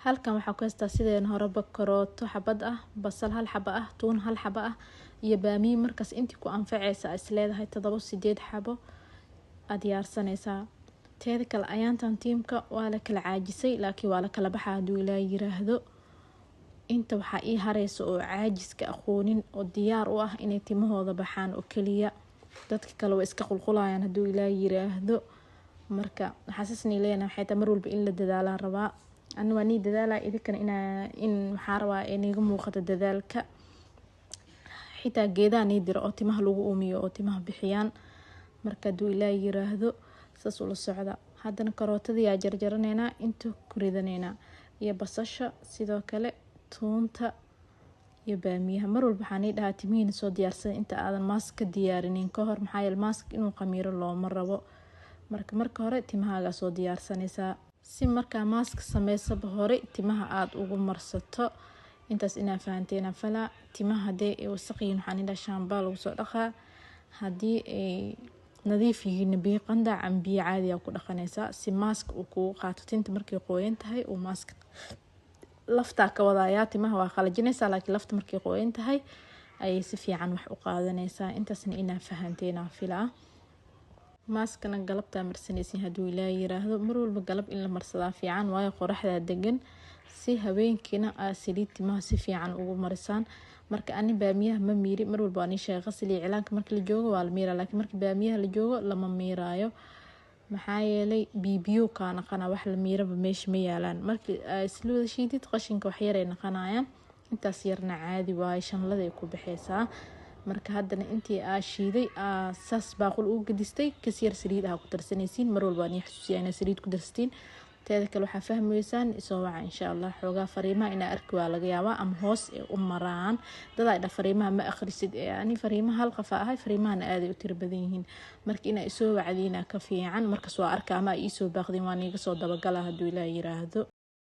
halkan waxaa ku haystaa sideen horeba karooto xabad ah, basal hal xabo ah, tuun hal xabo ah iyo baamiye markaas intii ku anfacaysa is leedahay 7-8 xabo aad diyaarsanaysaa. teeda kale ayaantan tiimka waa la kala caajisay laakiin waa la kala baxaa haduu Ilaahay yiraahdo. inta waxaa ii haraysa oo caajiska aqoonin oo diyaar u ah inay timahooda baxaan oo kaliya, dadka kale way iska qulqulayaan haduu Ilaahay yiraahdo. marka xasasni leena waxay taa mar walba in la dadaala rabaa. أنا واني دذالة إذا كان إن محاربة إني موقت الدذالك حتى جيدا ندير أوتمه لو أمي أوتمه بحيان مركدو إلى يراهدو سسول السعداء هذا نكروت ذي جرجرنينا انتو كريدنينا يا بصشة سيدو كله تونتا يباميها مروا البحاني ده تمين سو ديارسن انت هذا ماسك ديارين كهر محايا الماسك إنه قمير الله مرة marka hore timahaaga soo diyaarsanaysaa si marka mask sameysaba hore timaha aad ugu marsato. intaas inaa fahanteena fala timaha hadee ay wasaqeen waxaan ila shaambaa lagu soo dhaqaa, hadii ay nadiif yihiin biyo qandac am biyo caadi ah ku dhaqanaysaa si mask uu ku qaato tinta markay qoyan tahay oo mask lafta ka wadaaya timaha waa qalajinaysaa laakiin lafta markay qoyan tahay ay si fiican wax u qaadanaysaa. intaasna inaa fahanteena fila ماسكنا قلبتها مرسنيسين هدو إلهي يراهدو مرول بقلب إلا مرسدا في عن واي قرحة دقن سي هبين كنا سليت ما سي في عن أو مرسان مرك أني بامية مميري مرول باني شيء غسلي إعلانك مرك الجوجو والميرا لكن مرك بامية الجوجو لما ميرايو محايلي بيبيو كان قنا وحل ميرا بمش ميالان مرك سلو شيدي تقشين كوحيرين قنايا انت سيرنا عادي واي شان لدي يكون بحيسا marka hadana intii aa shiiday saas baaqul u gadistay kasir saliid ah ku darsanaysiin mar walba aan xasuusiyay saliid ku darstiin. teeda kale waxa fahmaysaan isoo waxa insha Allah xogaa fariimaha ina arki waa laga yaabaa ama hoos u maraan dad ay fariimaha ma akhrisid yani fariimaha hal qafa ah fariimahan aad ay u tir badan yihiin marka ina isoo wacdiina ka fiican marka soo arka ama isoo baaqdin waan iga soo dabagala haduu Ilaahay yiraahdo.